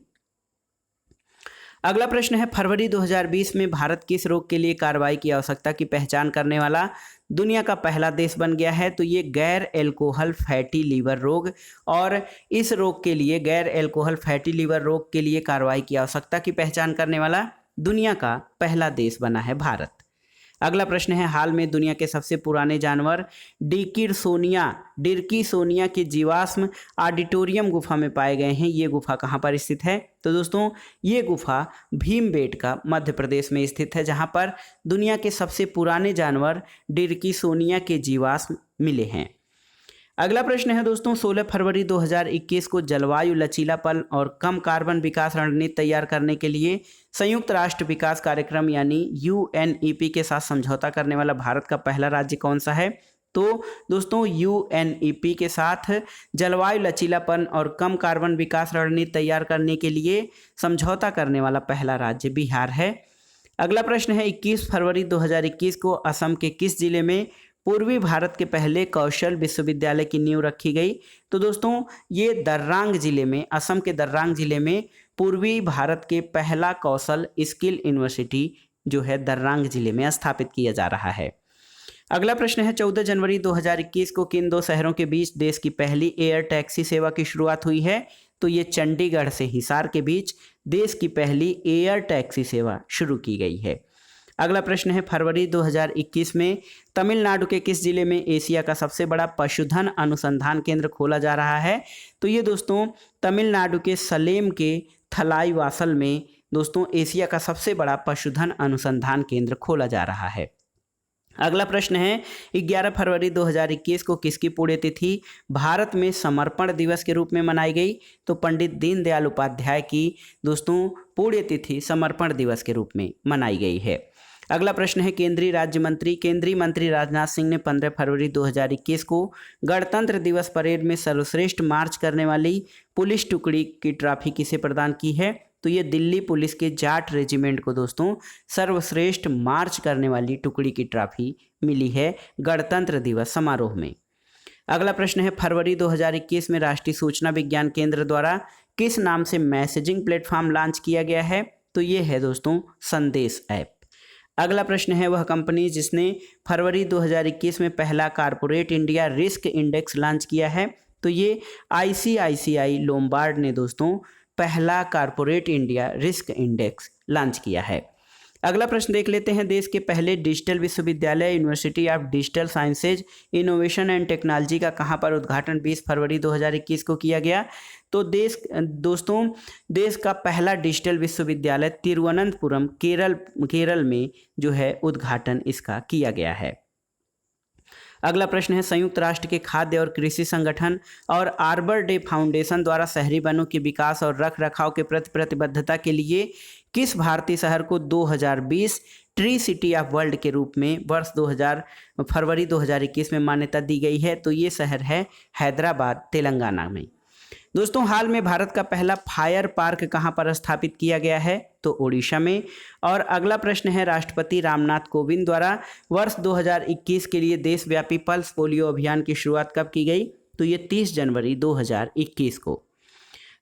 अगला प्रश्न है, फरवरी 2020 में भारत किस रोग के लिए कार्रवाई की आवश्यकता की पहचान करने वाला दुनिया का पहला देश बन गया है? तो ये गैर एल्कोहल फैटी लीवर रोग, और इस रोग के लिए गैर एल्कोहल फैटी लीवर रोग के लिए कार्रवाई की आवश्यकता की पहचान करने वाला दुनिया का पहला देश बना है भारत। अगला प्रश्न है, हाल में दुनिया के सबसे पुराने जानवर डिर्किसोनिया के जीवाश्म ऑडिटोरियम गुफा में पाए गए हैं। ये गुफा कहाँ पर स्थित है? तो दोस्तों, ये गुफा भीमबेटका मध्य प्रदेश में स्थित है, जहाँ पर दुनिया के सबसे पुराने जानवर डिर्किसोनिया के जीवाश्म मिले हैं। अगला प्रश्न है दोस्तों, 16 फरवरी 2021 को जलवायु लचीलापन और कम कार्बन विकास रणनीति तैयार करने के लिए संयुक्त राष्ट्र विकास कार्यक्रम यानी UNEP के साथ समझौता करने वाला भारत का पहला राज्य कौन सा है? तो दोस्तों UNEP के साथ जलवायु लचीलापन और कम कार्बन विकास रणनीति तैयार करने के लिए समझौता करने वाला पहला राज्य बिहार है। अगला प्रश्न है, 21 फरवरी 2021 को असम के किस जिले में पूर्वी भारत के पहले कौशल विश्वविद्यालय की नींव रखी गई? तो दोस्तों ये दर्रांग जिले में, असम के दर्रांग जिले में पूर्वी भारत के पहला कौशल स्किल यूनिवर्सिटी जो है दर्रांग जिले में स्थापित किया जा रहा है। अगला प्रश्न है, 14 जनवरी 2021 को किन दो शहरों के बीच देश की पहली एयर टैक्सी सेवा की शुरुआत हुई है? तो ये चंडीगढ़ से हिसार के बीच देश की पहली एयर टैक्सी सेवा शुरू की गई है। अगला प्रश्न है, फरवरी 2021 में तमिलनाडु के किस जिले में एशिया का सबसे बड़ा पशुधन अनुसंधान केंद्र खोला जा रहा है? तो ये दोस्तों तमिलनाडु के सलेम के थलाईवासल में दोस्तों एशिया का सबसे बड़ा पशुधन अनुसंधान केंद्र खोला जा रहा है। अगला प्रश्न है, 11 फरवरी 2021 को किसकी पुण्यतिथि भारत में समर्पण दिवस के रूप में मनाई गई? तो पंडित दीनदयाल उपाध्याय की दोस्तों पुण्यतिथि समर्पण दिवस के रूप में मनाई गई है। अगला प्रश्न है, केंद्रीय मंत्री राजनाथ सिंह ने 15 फरवरी 2021 को गणतंत्र दिवस परेड में सर्वश्रेष्ठ मार्च करने वाली पुलिस टुकड़ी की ट्रॉफी किसे प्रदान की है? तो ये दिल्ली पुलिस के जाट रेजिमेंट को दोस्तों सर्वश्रेष्ठ मार्च करने वाली टुकड़ी की ट्रॉफी मिली है गणतंत्र दिवस समारोह में। अगला प्रश्न है, फरवरी 2021 में राष्ट्रीय सूचना विज्ञान केंद्र द्वारा किस नाम से मैसेजिंग प्लेटफॉर्म लॉन्च किया गया है? तो ये है दोस्तों संदेश ऐप। अगला प्रश्न है, वह कंपनी जिसने फरवरी 2021 में पहला corporate India risk index launch किया है? तो ये ICICI लोम्बार्ड ने दोस्तों पहला corporate India risk index launch किया है। अगला प्रश्न देख लेते हैं, देश के पहले डिजिटल विश्वविद्यालय university of digital sciences innovation and technology का कहां पर उद्घाटन 20 फरवरी 2021 को किया गया? तो देश का पहला डिजिटल विश्वविद्यालय तिरुवनंतपुरम केरल में जो है उद्घाटन इसका किया गया है। अगला प्रश्न है, संयुक्त राष्ट्र के खाद्य और कृषि संगठन और आर्बर डे फाउंडेशन द्वारा शहरी वनों के विकास और रख रखाव के प्रति प्रतिबद्धता के लिए किस भारतीय शहर को 2020 ट्री सिटी ऑफ वर्ल्ड के रूप में फरवरी 2021 में मान्यता दी गई है? तो ये शहर है हैदराबाद तेलंगाना में। दोस्तों हाल में भारत का पहला फायर पार्क कहां पर स्थापित किया गया है? तो ओडिशा में। और अगला प्रश्न है, राष्ट्रपति रामनाथ कोविंद द्वारा वर्ष 2021 के लिए देशव्यापी पल्स पोलियो अभियान की शुरुआत कब की गई? तो ये 30 जनवरी 2021 को।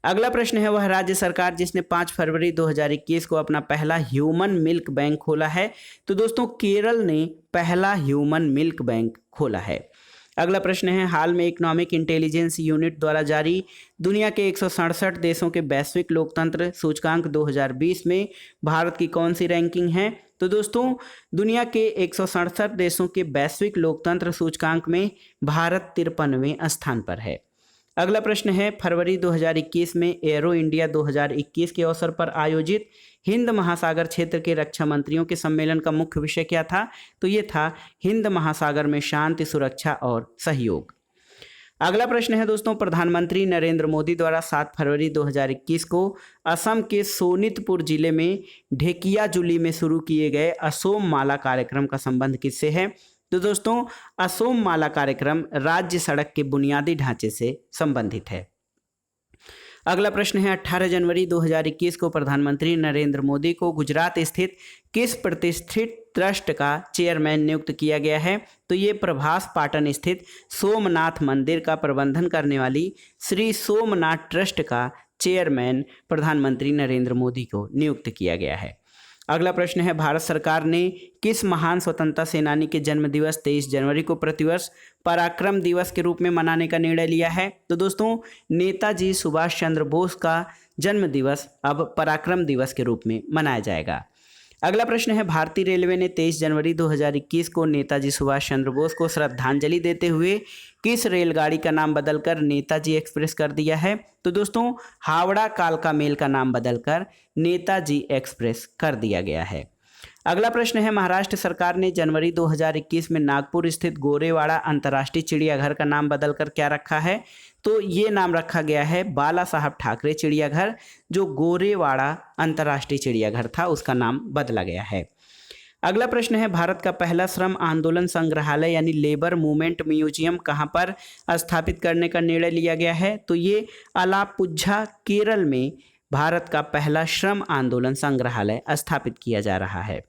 अगला प्रश्न है, वह राज्य सरकार जिसने 5 फरवरी 2021 को अपना पहला ह्यूमन मिल्क बैंक खोला है? तो दोस्तों केरल ने पहला ह्यूमन मिल्क बैंक खोला है। अगला प्रश्न है, हाल में इकोनॉमिक इंटेलिजेंस यूनिट द्वारा जारी दुनिया के 167 देशों के वैश्विक लोकतंत्र सूचकांक 2020 में भारत की कौन सी रैंकिंग है? तो दोस्तों दुनिया के 167 देशों के वैश्विक लोकतंत्र सूचकांक में भारत 53वें स्थान पर है। अगला प्रश्न है, फरवरी 2021 में एरो इंडिया 2021 के अवसर पर आयोजित हिंद महासागर क्षेत्र के रक्षा मंत्रियों के सम्मेलन का मुख्य विषय क्या था? तो ये था हिंद महासागर में शांति, सुरक्षा और सहयोग। अगला प्रश्न है दोस्तों, प्रधानमंत्री नरेंद्र मोदी द्वारा 7 फरवरी 2021 को असम के सोनितपुर जिले में ढेकियाजुली में शुरू किए गए असोम माला कार्यक्रम का संबंध किससे है? तो दोस्तों असोम माला कार्यक्रम राज्य सड़क के बुनियादी ढांचे से संबंधित है। अगला प्रश्न है, 18 जनवरी 2021 को प्रधानमंत्री नरेंद्र मोदी को गुजरात स्थित किस प्रतिष्ठित ट्रस्ट का चेयरमैन नियुक्त किया गया है? तो ये प्रभास पाटन स्थित सोमनाथ मंदिर का प्रबंधन करने वाली श्री सोमनाथ ट्रस्ट का चेयरमैन प्रधानमंत्री नरेंद्र मोदी को नियुक्त किया गया है। अगला प्रश्न है, भारत सरकार ने किस महान स्वतंत्रता सेनानी के जन्म दिवस 23 जनवरी को प्रतिवर्ष पराक्रम दिवस के रूप में मनाने का निर्णय लिया है? तो दोस्तों नेताजी सुभाष चंद्र बोस का जन्म दिवस अब पराक्रम दिवस के रूप में मनाया जाएगा। अगला प्रश्न है, भारतीय रेलवे ने 23 जनवरी 2021 को नेताजी सुभाष चंद्र बोस को श्रद्धांजलि देते हुए किस रेलगाड़ी का नाम बदलकर नेताजी एक्सप्रेस कर दिया है? तो दोस्तों हावड़ा कालका मेल का नाम बदलकर नेताजी एक्सप्रेस कर दिया गया है। अगला प्रश्न है, महाराष्ट्र सरकार ने जनवरी 2021 में नागपुर स्थित गोरेवाड़ा अंतर्राष्ट्रीय चिड़ियाघर का नाम बदलकर क्या रखा है? तो ये नाम रखा गया है बाला साहब ठाकरे चिड़ियाघर। जो गोरेवाड़ा अंतर्राष्ट्रीय चिड़ियाघर था उसका नाम बदला गया है। अगला प्रश्न है, भारत का पहला श्रम आंदोलन संग्रहालय यानी लेबर मूवमेंट म्यूजियम कहाँ पर स्थापित करने का निर्णय लिया गया है? तो ये अलापुझा केरल में भारत का पहला श्रम आंदोलन संग्रहालय स्थापित किया जा रहा है।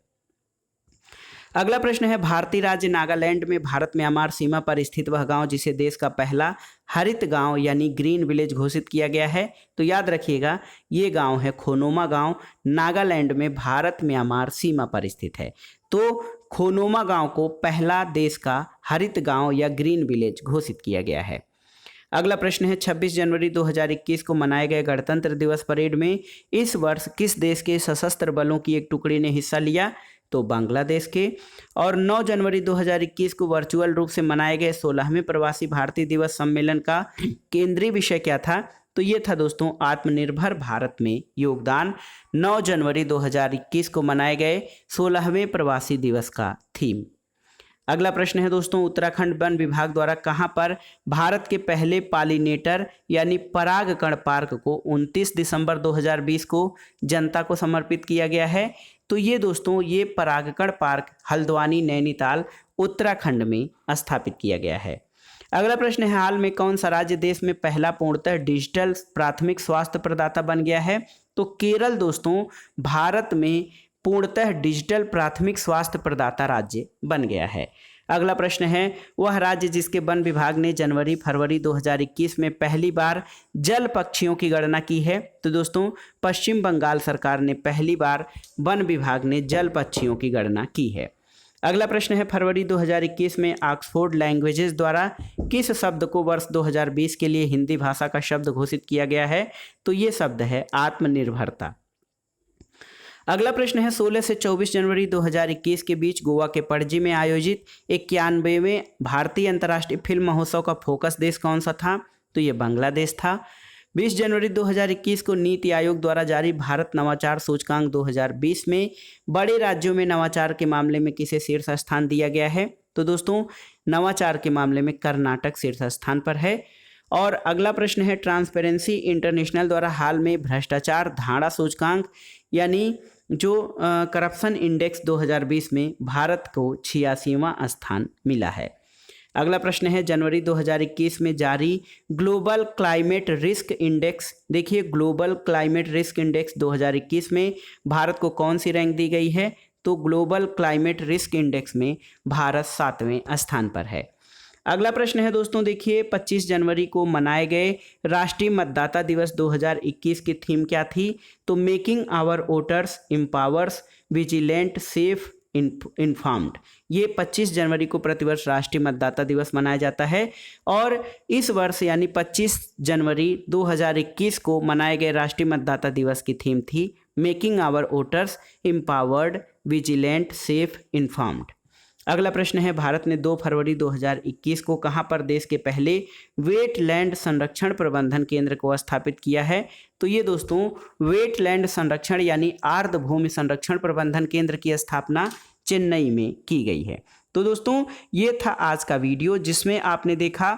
अगला प्रश्न है, भारतीय राज्य नागालैंड में भारत म्यांमार सीमा पर स्थित वह गांव जिसे देश का पहला हरित गांव यानी ग्रीन विलेज घोषित किया गया है? तो याद रखिएगा, ये गांव है खोनोमा गांव, नागालैंड में भारत म्यांमार सीमा पर स्थित है। तो खोनोमा गांव को पहला देश का हरित गांव या ग्रीन विलेज घोषित किया गया है। अगला प्रश्न है, 26 जनवरी 2021 को मनाए गए गणतंत्र दिवस परेड में इस वर्ष किस देश के सशस्त्र बलों की एक टुकड़ी ने हिस्सा लिया? तो बांग्लादेश के। और 9 जनवरी 2021 को वर्चुअल रूप से मनाए गए 16वें प्रवासी भारतीय दिवस सम्मेलन का केंद्रीय विषय क्या था? तो ये था दोस्तों आत्मनिर्भर भारत में योगदान। 9 जनवरी 2021 को मनाए गए 16वें प्रवासी दिवस का थीम। अगला प्रश्न है दोस्तों, उत्तराखंड वन विभाग द्वारा कहां पर भारत के पहले पॉलिनेटर यानी परागकण पार्क को 29 दिसंबर 2020 को जनता को समर्पित किया गया है? तो ये दोस्तों ये परागकण पार्क हल्द्वानी नैनीताल उत्तराखंड में स्थापित किया गया है। अगला प्रश्न है, हाल में कौन सा राज्य देश में पहला पूर्णतः डिजिटल प्राथमिक स्वास्थ्य प्रदाता बन गया है? तो केरल दोस्तों भारत में पूर्णतः डिजिटल प्राथमिक स्वास्थ्य प्रदाता राज्य बन गया है। अगला प्रश्न है, वह राज्य जिसके वन विभाग ने जनवरी फरवरी 2021 में पहली बार जल पक्षियों की गणना की है? तो दोस्तों पश्चिम बंगाल सरकार ने पहली बार वन विभाग ने जल पक्षियों की गणना की है। अगला प्रश्न है, फरवरी 2021 में ऑक्सफोर्ड लैंग्वेजेस द्वारा किस शब्द को वर्ष 2020 के लिए हिंदी भाषा का शब्द घोषित किया गया है? तो ये शब्द है आत्मनिर्भरता। अगला प्रश्न है, 16 से 24 जनवरी 2021 के बीच गोवा के पणजी में आयोजित 91वें भारतीय अंतर्राष्ट्रीय फिल्म महोत्सव का फोकस देश कौन सा था? तो ये बांग्लादेश था। 20 जनवरी 2021 को नीति आयोग द्वारा जारी भारत नवाचार सूचकांक 2020 में बड़े राज्यों में नवाचार के मामले में किसे शीर्ष स्थान दिया गया है? तो दोस्तों नवाचार के मामले में कर्नाटक शीर्ष स्थान पर है। और अगला प्रश्न है, ट्रांसपेरेंसी इंटरनेशनल द्वारा हाल में भ्रष्टाचार धारणा सूचकांक यानी जो करप्शन इंडेक्स 2020 में भारत को 86वां स्थान मिला है। अगला प्रश्न है, जनवरी 2021 में जारी ग्लोबल क्लाइमेट रिस्क इंडेक्स, देखिए ग्लोबल क्लाइमेट रिस्क इंडेक्स 2021 में भारत को कौन सी रैंक दी गई है? तो ग्लोबल क्लाइमेट रिस्क इंडेक्स में भारत 7वें स्थान पर है। अगला प्रश्न है दोस्तों, देखिए 25 जनवरी को मनाए गए राष्ट्रीय मतदाता दिवस 2021 की थीम क्या थी? तो making our voters empowers vigilant safe informed. ये 25 जनवरी को प्रतिवर्ष राष्ट्रीय मतदाता दिवस मनाया जाता है और इस वर्ष यानी 25 जनवरी 2021 को मनाए गए राष्ट्रीय मतदाता दिवस की थीम थी making our voters empowered vigilant safe informed. अगला प्रश्न है, भारत ने 2 फरवरी 2021 को कहां पर देश के पहले वेटलैंड संरक्षण प्रबंधन केंद्र को स्थापित किया है? तो ये दोस्तों वेटलैंड संरक्षण यानी आर्द्र भूमि संरक्षण प्रबंधन केंद्र की स्थापना चेन्नई में की गई है। तो दोस्तों ये था आज का वीडियो जिसमें आपने देखा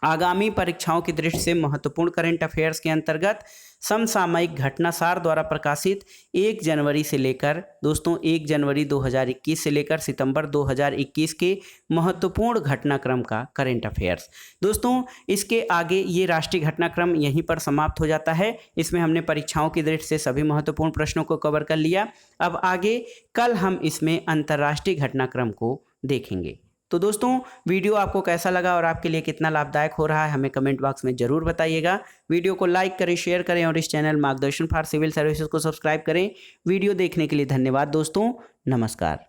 आगामी परीक्षाओं की दृष्टि से महत्वपूर्ण करंट अफेयर्स के अंतर्गत समसामयिक घटनासार द्वारा प्रकाशित 1 जनवरी से लेकर दोस्तों 1 जनवरी 2021 से लेकर सितंबर 2021 के महत्वपूर्ण घटनाक्रम का करंट अफेयर्स। दोस्तों इसके आगे ये राष्ट्रीय घटनाक्रम यहीं पर समाप्त हो जाता है। इसमें हमने परीक्षाओं की दृष्टि से सभी महत्वपूर्ण प्रश्नों को कवर कर लिया। अब आगे कल हम इसमें अंतर्राष्ट्रीय घटनाक्रम को देखेंगे। तो दोस्तों वीडियो आपको कैसा लगा और आपके लिए कितना लाभदायक हो रहा है हमें कमेंट बॉक्स में जरूर बताइएगा। वीडियो को लाइक करें, शेयर करें और इस चैनल मार्गदर्शन फॉर सिविल सर्विसेज को सब्सक्राइब करें। वीडियो देखने के लिए धन्यवाद दोस्तों, नमस्कार।